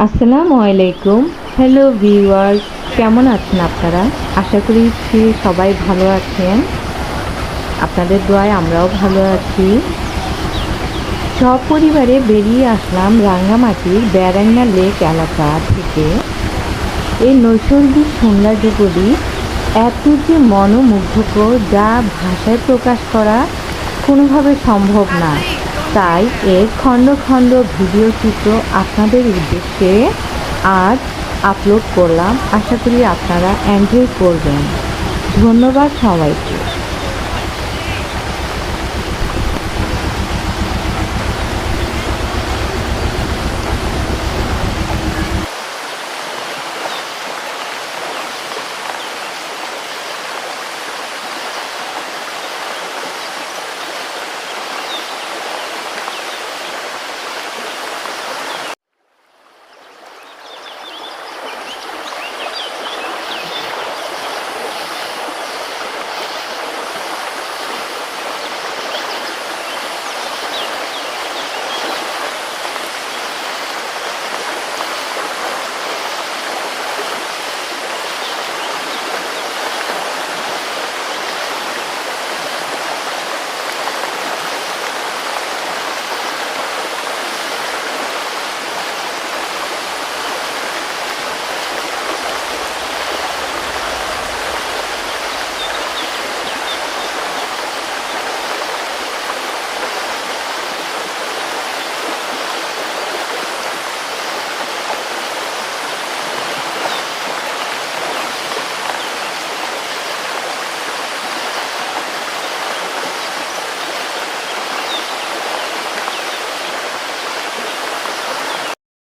আসসালামু আলাইকুম। Hello viewers, কেমন আছেন আপনারা? আশা করি সবাই ভালো আছেন। আপনাদের দোয়ায় আমরাও ভালো আছি। সপরিবারে বেরিয়ে আসলাম রাঙ্গামাটির বেড়াঙ্গা লেক এলাকা থেকে। এই নৈসর্গিক সৌন্দর্যগুলি এত যে মনোমুগ্ধকর, যা ভাষায় প্রকাশ করা কোনোভাবে সম্ভব না। তাই এর খণ্ড খণ্ড ভিডিও চিত্র আপনাদের উদ্দেশ্যে আজ আপলোড করলাম। আশা করি আপনারা এনজয় করবেন। ধন্যবাদ সবাইকে।